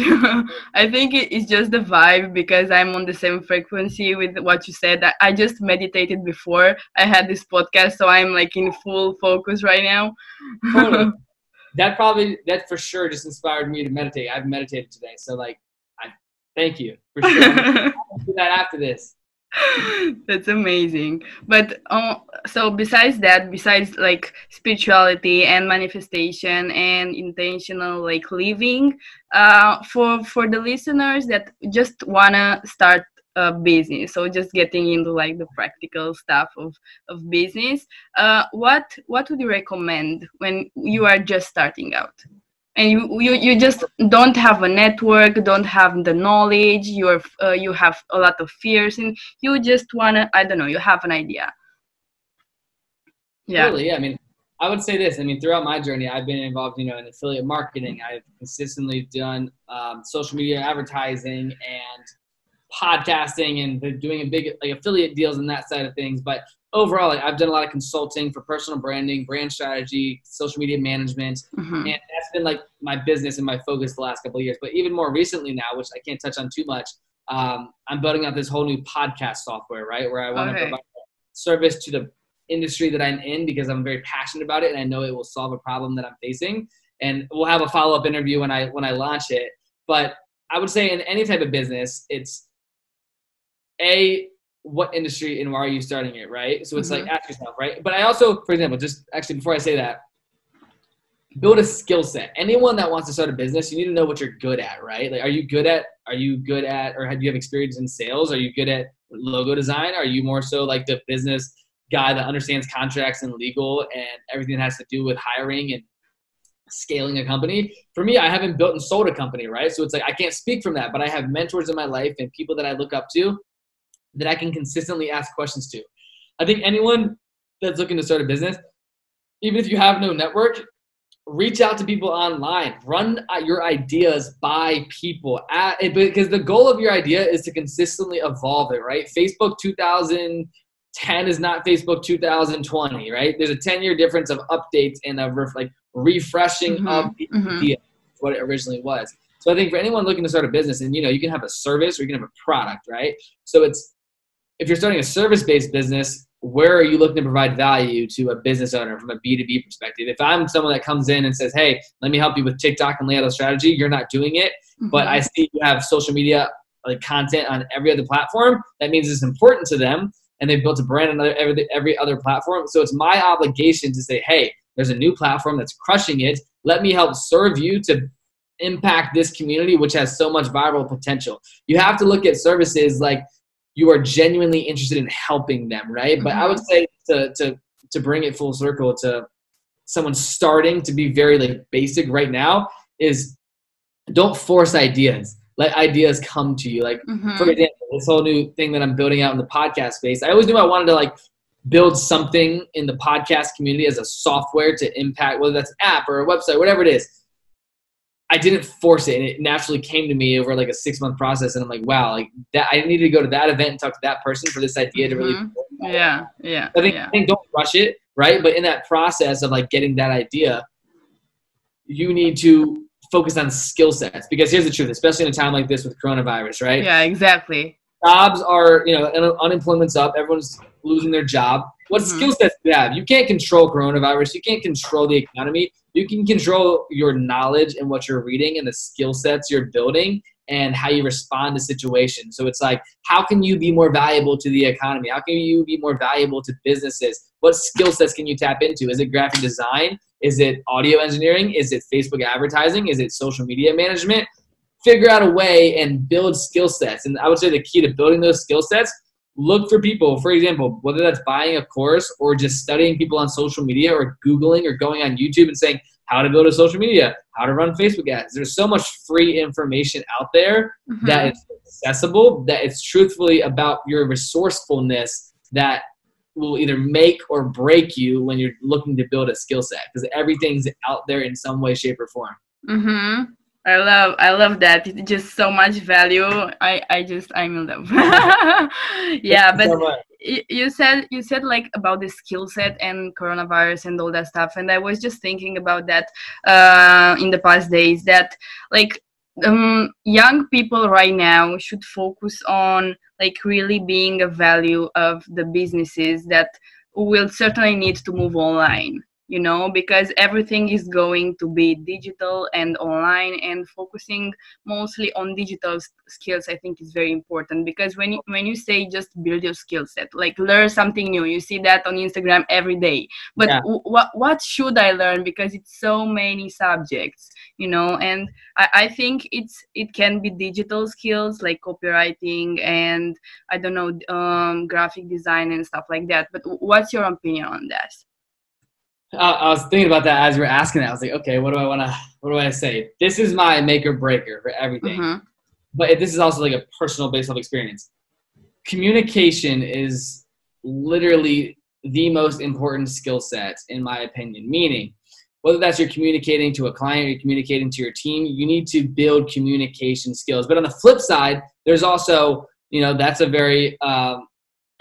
I think it's just the vibe because I'm on the same frequency with what you said. I just meditated before I had this podcast, so I'm like in full focus right now. Totally. That for sure just inspired me to meditate. I've meditated today, so like, I thank you for sure. I'll do that after this. That's amazing. But so besides that, besides like spirituality and manifestation and intentional like living, for the listeners that just wanna start a business, so just getting into like the practical stuff of business, what would you recommend when you are just starting out? And you just don't have a network, don't have the knowledge, you have a lot of fears, and you just wanna, I don't know, you have an idea. Yeah. Totally. Yeah. I mean, I would say this. I mean, throughout my journey, I've been involved, in affiliate marketing. I've consistently done social media advertising and podcasting and been doing a big like affiliate deals and that side of things. But overall, like, I've done a lot of consulting for personal branding, brand strategy, social media management, and that's been like my business and my focus the last couple of years. But even more recently now, which I can't touch on too much, I'm building out this whole new podcast software, right, where I want to provide service to the industry that I'm in because I'm very passionate about it and I know it will solve a problem that I'm facing. And we'll have a follow-up interview when I launch it. But I would say in any type of business, it's what industry and why are you starting it, right? So it's like, ask yourself, right? But I also, for example, just actually before I say that, build a skill set. Anyone that wants to start a business, you need to know what you're good at, right? Like, are you good at, or do you have experience in sales? Are you good at logo design? Are you more so like the business guy that understands contracts and legal and everything that has to do with hiring and scaling a company? For me, I haven't built and sold a company, right? So it's like, I can't speak from that, but I have mentors in my life and people that I look up to that I can consistently ask questions to. I think anyone that's looking to start a business, even if you have no network, reach out to people online. Run your ideas by people. Because the goal of your idea is to consistently evolve it, right? Facebook 2010 is not Facebook 2020, right? There's a 10-year difference of updates and of refreshing of the idea, what it originally was. So I think for anyone looking to start a business, and you can have a service or you can have a product, right? So if you're starting a service-based business, where are you looking to provide value to a business owner from a B2B perspective? If I'm someone that comes in and says, hey, let me help you with TikTok and lay out a strategy, you're not doing it, but I see you have social media like content on every other platform, that means it's important to them, and they've built a brand on every other platform. So it's my obligation to say, hey, there's a new platform that's crushing it. Let me help serve you to impact this community, which has so much viral potential. You have to look at services like you are genuinely interested in helping them, right? But I would say to bring it full circle to someone starting to be very like basic right now is don't force ideas. Let ideas come to you. Like for example, this whole new thing that I'm building out in the podcast space, I always knew I wanted to like build something in the podcast community as a software to impact, whether that's an app or a website, whatever it is. I didn't force it, and it naturally came to me over like a 6-month process. And I'm like, wow, like that, I needed to go to that event and talk to that person for this idea to really. I think don't rush it, right? But in that process of like getting that idea, you need to focus on skill sets, because here's the truth, especially in a time like this with coronavirus, right? Yeah, exactly. Jobs are, unemployment's up. Everyone's losing their job. What skill sets do you have? You can't control coronavirus. You can't control the economy. You can control your knowledge and what you're reading and the skill sets you're building and how you respond to situations. So it's like, how can you be more valuable to the economy? How can you be more valuable to businesses? What skill sets can you tap into? Is it graphic design? Is it audio engineering? Is it Facebook advertising? Is it social media management? Figure out a way and build skill sets. And I would say the key to building those skill sets, look for people, for example, whether that's buying a course or just studying people on social media or Googling or going on YouTube and saying how to build a social media, how to run Facebook ads. There's so much free information out there that is accessible, that it's truthfully about your resourcefulness that will either make or break you when you're looking to build a skill set, because everything's out there in some way, shape, or form. I love that. It's just so much value. I'm in love. Yeah, but you said like about the skill set and coronavirus and all that stuff, and I was just thinking about that in the past days, that like young people right now should focus on like really being a value of the businesses that will certainly need to move online. you know, because everything is going to be digital and online, and focusing mostly on digital skills I think is very important. Because when you say just build your skill set, like learn something new, you see that on Instagram every day, but Yeah. what should I learn, because it's so many subjects, you know. And I think it can be digital skills like copywriting and I don't know, graphic design and stuff like that. But what's your opinion on that? I was thinking about that as you were asking that. I was like, okay, what do I say? This is my make or breaker for everything. Mm-hmm. But this is also like a personal based off experience. Communication is literally the most important skill set, in my opinion. Meaning, whether that's you're communicating to a client or you're communicating to your team, you need to build communication skills. But on the flip side, there's also, that's a very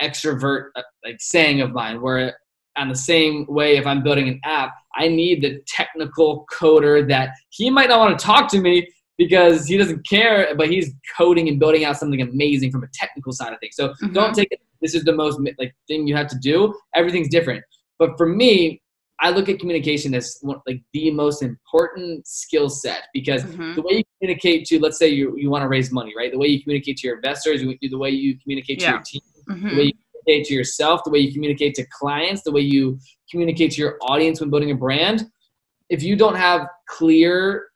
extrovert like saying of mine, where on the same way, if I'm building an app, I need the technical coder that he might not want to talk to me because he doesn't care, but he's coding and building out something amazing from a technical side of things. So don't take it, this is the most like thing you have to do. Everything's different. But for me, I look at communication as like the most important skill set, because the way you communicate to, let's say you want to raise money, right? The way you communicate to your investors, the way you communicate to your team, the way you communicate to yourself, the way you communicate to clients, the way you communicate to your audience when building a brand. If you don't have clear,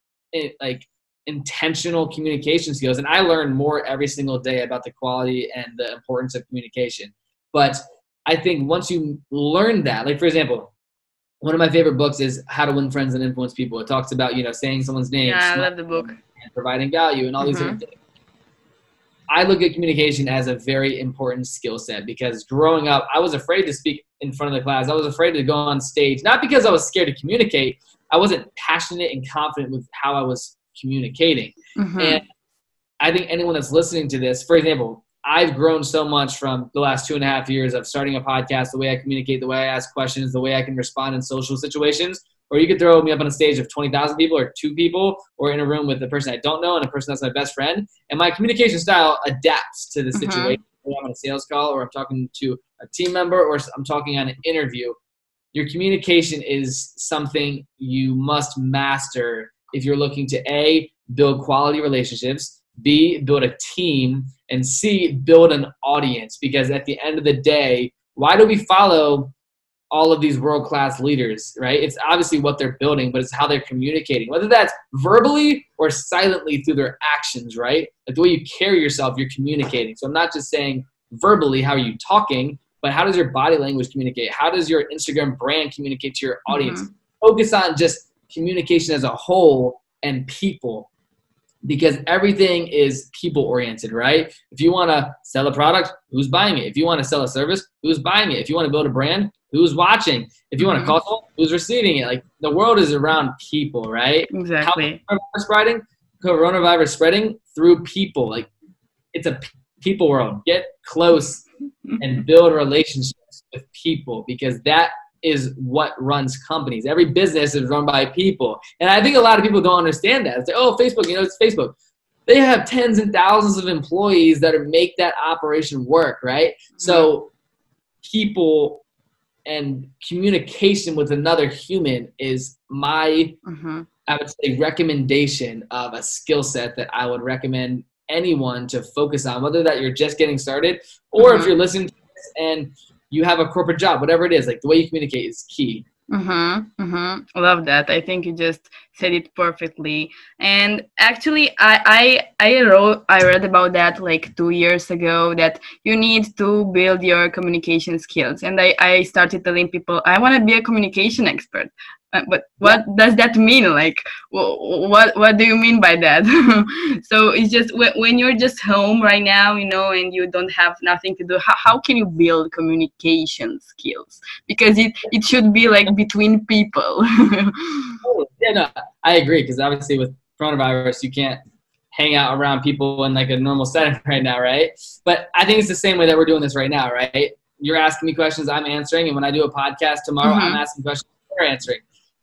like intentional communication skills, and I learn more every single day about the quality and the importance of communication. But I think once you learn that, like for example, one of my favorite books is How to Win Friends and Influence People. It talks about, saying someone's name, Yeah, I love the book. And providing value and all these different things. I look at communication as a very important skill set, because growing up, I was afraid to speak in front of the class. I was afraid to go on stage, not because I was scared to communicate. I wasn't passionate and confident with how I was communicating. And I think anyone that's listening to this, for example, I've grown so much from the last 2.5 years of starting a podcast, the way I communicate, the way I ask questions, the way I can respond in social situations. Or you could throw me up on a stage of 20,000 people or 2 people, or in a room with a person I don't know and a person that's my best friend. And my communication style adapts to the situation. Whether I'm on a sales call, or I'm talking to a team member, or I'm talking on an interview. Your communication is something you must master if you're looking to A, build quality relationships, B, build a team, and C, build an audience. Because at the end of the day, why do we follow all of these world-class leaders, right? It's obviously what they're building, but it's how they're communicating, whether that's verbally or silently through their actions, right? Like the way you carry yourself, you're communicating. So I'm not just saying verbally, how are you talking, but how does your body language communicate? How does your Instagram brand communicate to your audience? Focus on just communication as a whole and people, because everything is people-oriented, right? If you want to sell a product, who's buying it? If you want to sell a service, who's buying it? If you want to build a brand, who's watching? If you want to call someone, who's receiving it? Like the world is around people, right? Exactly. How coronavirus spreading through people. Like it's a people world. Get close and build relationships with people, because that is what runs companies. Every business is run by people. And I think a lot of people don't understand that. It's like, oh, Facebook, it's Facebook. They have tens and thousands of employees that make that operation work, right? So people and communication with another human is my, I would say, recommendation of a skill set that I would recommend anyone to focus on, whether that you're just getting started or if you're listening to this and you have a corporate job, whatever it is, like the way you communicate is key. Love that. I think you just said it perfectly. And actually, I read about that like 2 years ago, that you need to build your communication skills. And I started telling people I want to be a communication expert. But what does that mean? Like, what do you mean by that? So it's just when you're just home right now, and you don't have nothing to do, how can you build communication skills? Because it should be like between people. Yeah, no, I agree, because obviously with coronavirus, you can't hang out around people in like a normal setting right now, right? But I think it's the same way that we're doing this right now, right? You're asking me questions, I'm answering, and when I do a podcast tomorrow, I'm asking questions, you're answering.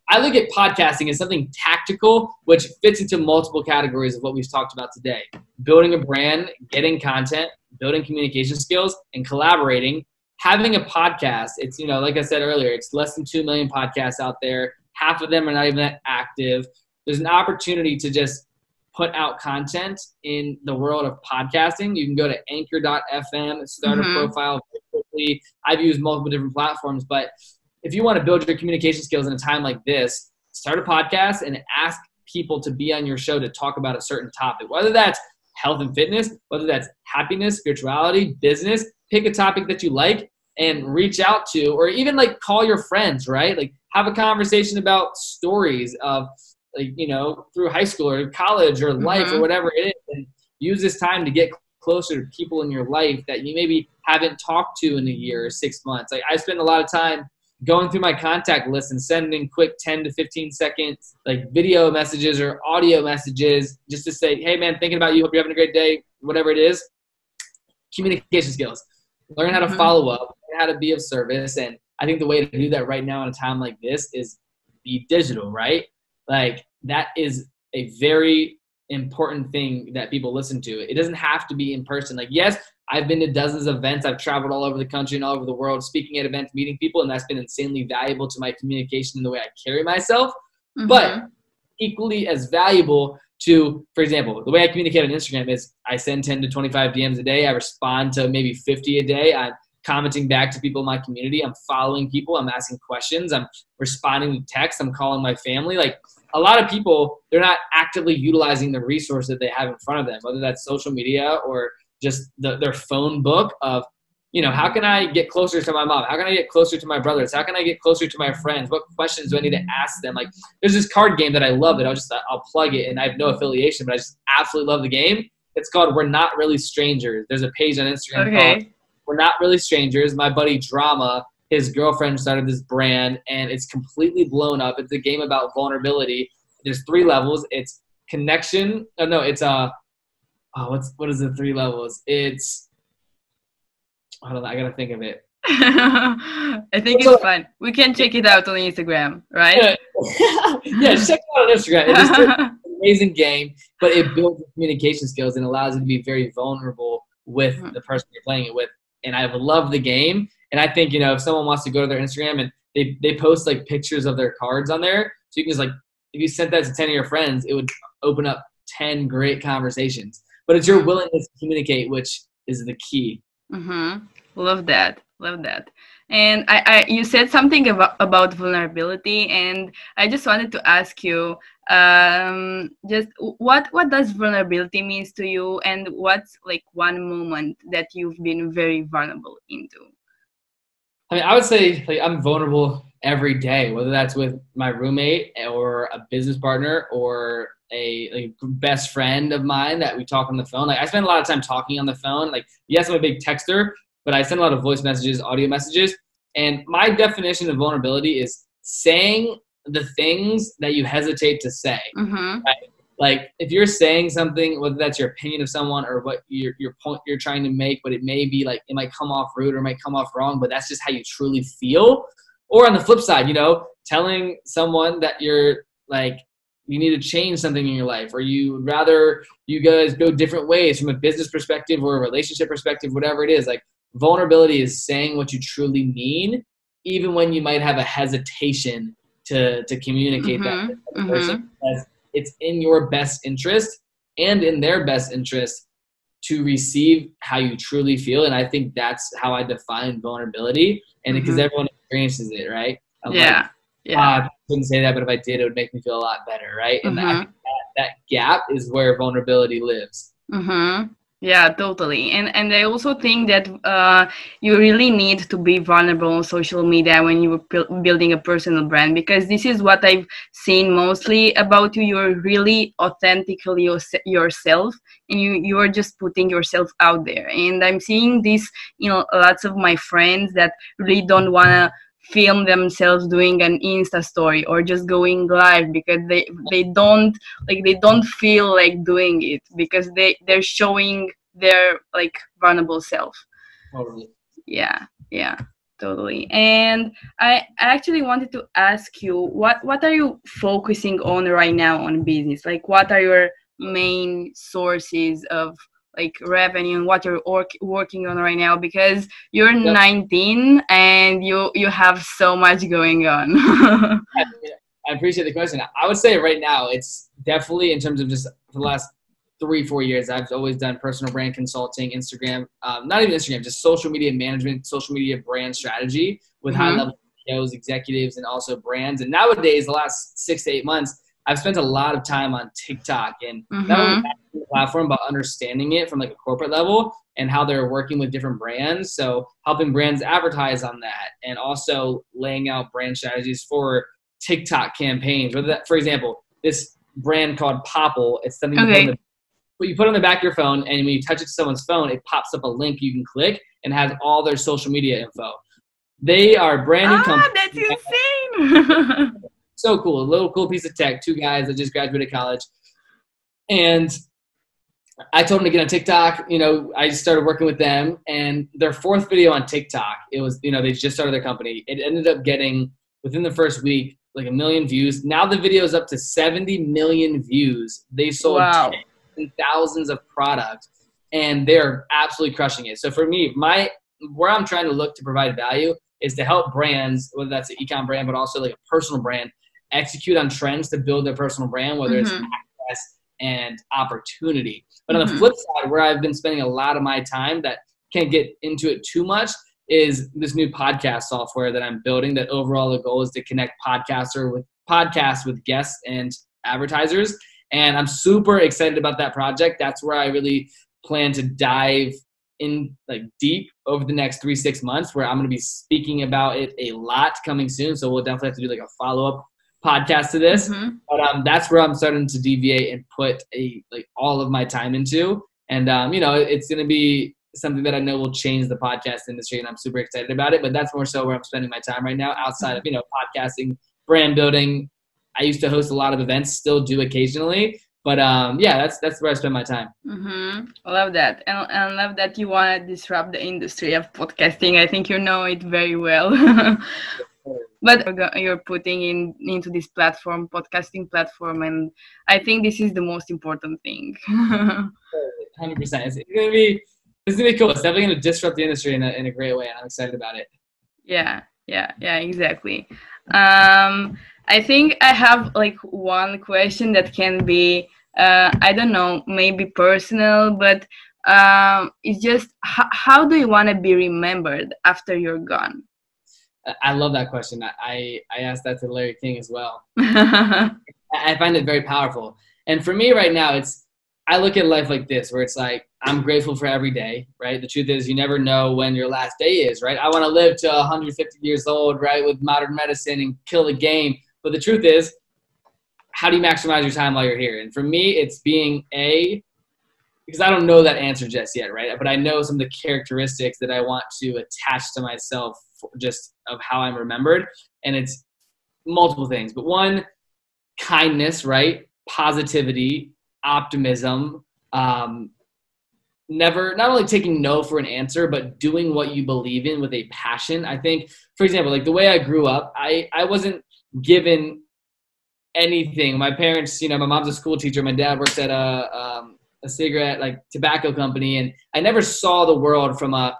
I look at podcasting as something tactical, which fits into multiple categories of what we've talked about today. Building a brand, getting content, building communication skills, and collaborating having a podcast, it's, you know, like I said earlier, it's less than 2 million podcasts out there. Half of them are not even that active. There's an opportunity to just put out content in the world of podcasting. You can go to anchor.fm, start a profile very quickly. I've used multiple different platforms, but if you want to build your communication skills in a time like this, start a podcast and ask people to be on your show to talk about a certain topic, whether that's health and fitness, whether that's happiness, spirituality, business. Pick a topic that you like and reach out to, or even like call your friends, right? Like have a conversation about stories of, like, you know, through high school or college or life or whatever it is, and use this time to get closer to people in your life that you maybe haven't talked to in a year or 6 months. Like I spend a lot of time going through my contact list and sending quick 10 to 15 seconds, like video messages or audio messages just to say, hey man, thinking about you. Hope you're having a great day, whatever it is. Communication skills. Learn how to follow up, learn how to be of service. And I think the way to do that right now in a time like this is be digital, right? Like that is a very important thing that people listen to. It doesn't have to be in person. Like, yes, I've been to dozens of events. I've traveled all over the country and all over the world, speaking at events, meeting people, and that's been insanely valuable to my communication and the way I carry myself. But equally as valuable to, for example, the way I communicate on Instagram is I send 10 to 25 DMs a day. I respond to maybe 50 a day. I'm commenting back to people in my community. I'm following people. I'm asking questions. I'm responding to texts. I'm calling my family. Like a lot of people, they're not actively utilizing the resource that they have in front of them, whether that's social media or just their phone book of, you know, how can I get closer to my mom? How can I get closer to my brothers? How can I get closer to my friends? What questions do I need to ask them? Like there's this card game that I love it. I'll plug it, and I have no affiliation, but I just absolutely love the game. It's called We're Not Really Strangers. There's a page on Instagram called We're Not Really Strangers. My buddy Drama, his girlfriend started this brand, and it's completely blown up. It's a game about vulnerability. There's 3 levels. It's connection. Oh no, it's what is the 3 levels? It's, hold on, I gotta think of it. I think it's fun. We can check it out on Instagram, right? Yeah, check it out on Instagram. It's an amazing game, but it builds your communication skills and allows you to be very vulnerable with the person you're playing it with. And I love the game. And I think, you know, if someone wants to go to their Instagram and they post like pictures of their cards on there, so you can just like, if you sent that to 10 of your friends, it would open up 10 great conversations. But it's your willingness to communicate, which is the key. Love that. And you said something about vulnerability, and I just wanted to ask you, just what does vulnerability means to you, and what's like one moment that you've been very vulnerable into? I mean, I would say like I'm vulnerable every day, whether that's with my roommate or a business partner or a best friend of mine that we talk on the phone. Like I spend a lot of time talking on the phone. Like, yes, I'm a big texter, but I send a lot of voice messages, audio messages. And my definition of vulnerability is saying the things that you hesitate to say. Right? Like if you're saying something, whether that's your opinion of someone or what your point you're trying to make, but it may be like, it might come off rude or it might come off wrong, but that's just how you truly feel. Or on the flip side, you know, telling someone that you're like, you need to change something in your life, or you would rather you guys go different ways from a business perspective or a relationship perspective, whatever it is. Like vulnerability is saying what you truly mean, even when you might have a hesitation to communicate that to the person, because it's in your best interest and in their best interest to receive how you truly feel. And I think that's how I define vulnerability, and because everyone experiences it, right? I couldn't say that, but if I did, it would make me feel a lot better, right? And I think that gap is where vulnerability lives. Yeah, totally. And I also think that you really need to be vulnerable on social media when you're building a personal brand, because this is what I've seen mostly about you. You're really authentically yourself, and you are just putting yourself out there. And I'm seeing this, you know, lots of my friends that really don't want to film themselves doing an Insta story or just going live because they don't feel like doing it because they're showing their like vulnerable self. Totally. Yeah, totally. And I actually wanted to ask you, what are you focusing on right now on business? Like what are your main sources of like revenue and what you're working on right now, because you're Yep. 19 and you have so much going on. I appreciate the question. I would say right now it's definitely, in terms of just for the last 3-4 years, I've always done personal brand consulting, Instagram, not even Instagram, just social media management, social media brand strategy with high level CEOs, executives, and also brands. And nowadays, the last 6 to 8 months, I've spent a lot of time on TikTok, and not only the platform, but understanding it from like a corporate level and how they're working with different brands. So helping brands advertise on that, and also laying out brand strategies for TikTok campaigns. Whether that, for example, this brand called Popple, it's something you put on the back of your phone, and when you touch it to someone's phone, it pops up a link you can click and has all their social media info. They are a brand new company. That's insane. So cool. A little cool piece of tech. 2 guys that just graduated college. And I told them to get on TikTok. I started working with them, and their 4th video on TikTok, it was, they just started their company. It ended up getting, within the first week, like 1 million views. Now the video is up to 70 million views. They sold tens and thousands of products, and they're absolutely crushing it. So for me, where I'm trying to look to provide value is to help brands, whether that's an e-com brand, but also like a personal brand, execute on trends to build their personal brand, whether it's access and opportunity. But on the flip side, where I've been spending a lot of my time that can't get into it too much is this new podcast software that I'm building, that overall the goal is to connect podcasts with guests and advertisers. And I'm super excited about that project. That's where I really plan to dive in like deep over the next 3-6 months, where I'm going to be speaking about it a lot coming soon. So we'll definitely have to do like a follow-up podcast to this. But that's where I'm starting to deviate and put all of my time into. And it's going to be something that I know will change the podcast industry, and I'm super excited about it. But that's more so where I'm spending my time right now, outside of podcasting, brand building. I used to host a lot of events, still do occasionally. But that's where I spend my time. I love that, and I love that you want to disrupt the industry of podcasting. I think you know it very well. But you're putting into this platform, podcasting platform, and I think this is the most important thing. 100%. It's gonna be cool. It's definitely gonna disrupt the industry in a great way, and I'm excited about it. Yeah, exactly. I think I have like one question that can be, I don't know, maybe personal, but it's just how do you want to be remembered after you're gone? I love that question. I asked that to Larry King as well. I find it very powerful. And for me right now, I look at life like this, where it's like, I'm grateful for every day, right? The truth is, you never know when your last day is, right? I want to live to 150 years old, right, with modern medicine and kill the game. But the truth is, how do you maximize your time while you're here? And for me, it's being because I don't know that answer just yet, right? But I know some of the characteristics that I want to attach to myself just of how I'm remembered. And it's multiple things. But one, kindness, right? Positivity, optimism, not only taking no for an answer, but doing what you believe in with a passion. I think, for example, like the way I grew up, I wasn't given anything. My parents, my mom's a school teacher. My dad works at a cigarette, like tobacco company. And I never saw the world from a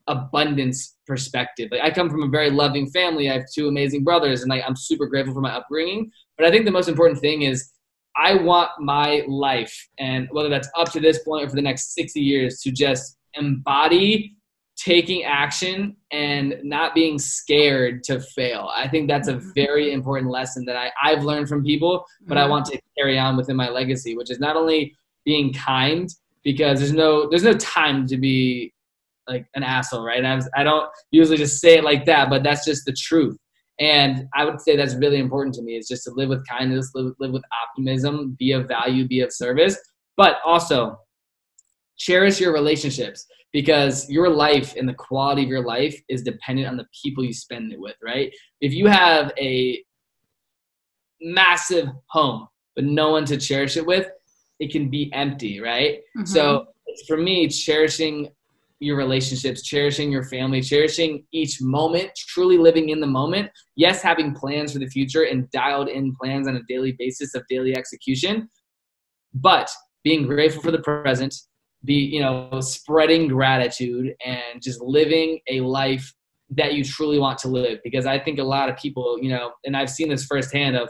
abundance perspective. Like I come from a very loving family. I have 2 amazing brothers, and I'm super grateful for my upbringing. But I think the most important thing is I want my life, and whether that's up to this point or for the next 60 years, to just embody taking action and not being scared to fail. I think that's a very important lesson that I've learned from people, but I want to carry on within my legacy, which is not only being kind, because there's no time to be like an asshole, right? And I don't usually just say it like that, but that's just the truth. And I would say that's really important to me, is just to live with kindness, live with optimism, be of value, be of service, but also cherish your relationships, because your life and the quality of your life is dependent on the people you spend it with, right? If you have a massive home, but no one to cherish it with, it can be empty, right? So for me, cherishing your relationships, cherishing your family, cherishing each moment, truly living in the moment. Yes, having plans for the future and dialed in plans on a daily basis of daily execution, but being grateful for the present, be, spreading gratitude and just living a life that you truly want to live. Because I think a lot of people, and I've seen this firsthand, of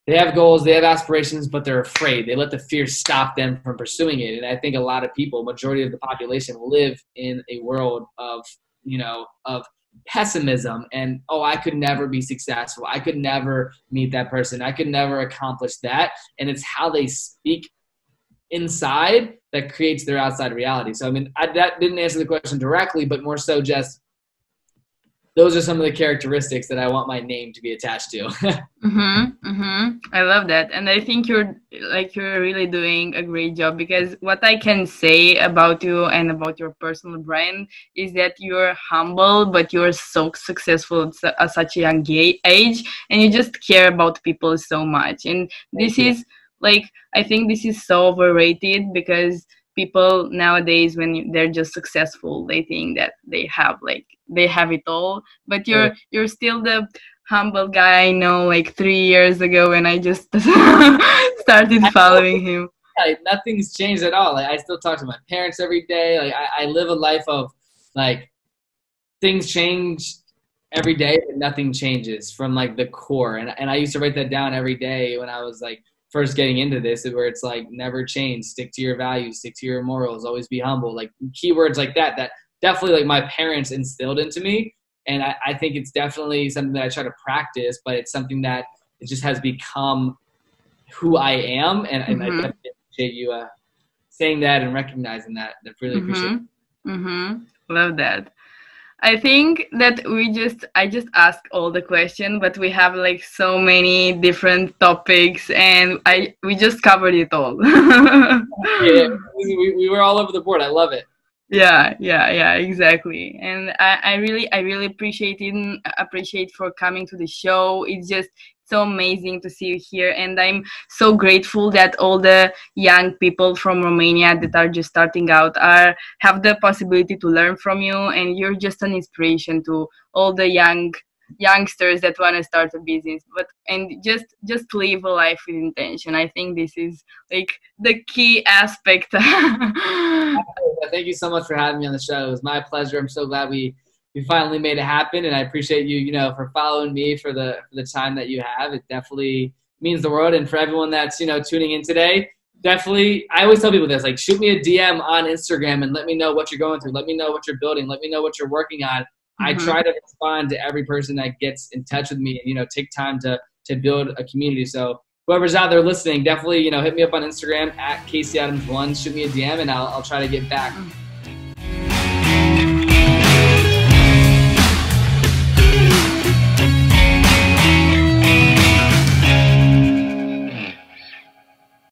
they have goals, they have aspirations, but they're afraid. They let the fear stop them from pursuing it. And I think a lot of people, majority of the population, live in a world of, of pessimism and, oh, I could never be successful. I could never meet that person. I could never accomplish that. And it's how they speak inside that creates their outside reality. So, I mean, that didn't answer the question directly, but more so just those are some of the characteristics that I want my name to be attached to. I love that. And I think you're really doing a great job, because what I can say about you and about your personal brand is that you're humble, but you're so successful at such a young age, and you just care about people so much. And this is I think this is so overrated, because people nowadays, when they're just successful, they think that they have it all. But you're still the humble guy I know 3 years ago when I just started following him. Nothing's changed at all. I still talk to my parents every day. I live a life of things change every day, but nothing changes from the core. And I used to write that down every day when I was first getting into this, where it's never change, stick to your values, stick to your morals, always be humble, keywords like that definitely my parents instilled into me. And I think it's definitely something that I try to practice, but it's something that it just has become who I am. And I definitely appreciate you saying that and recognizing that. I really appreciate it. Love that. I think that I just asked all the questions, but we have so many different topics, and we just covered it all. Yeah, we were all over the board. I love it. Yeah, exactly. And I really appreciate for coming to the show. It's just so amazing to see you here, and I'm so grateful that all the young people from Romania that are just starting out have the possibility to learn from you, and you're just an inspiration to all the youngsters that want to start a business, and just live a life with intention. I think this is the key aspect. Thank you so much for having me on the show. It was my pleasure. I'm so glad we finally made it happen, and I appreciate you, for following me for the time that you have. It definitely means the world. And for everyone that's, tuning in today, definitely, I always tell people this, shoot me a DM on Instagram and let me know what you're going through. Let me know what you're building. Let me know what you're working on. I try to respond to every person that gets in touch with me and, take time to build a community. So whoever's out there listening, definitely, hit me up on Instagram at CaseyAdams1, shoot me a DM, and I'll try to get back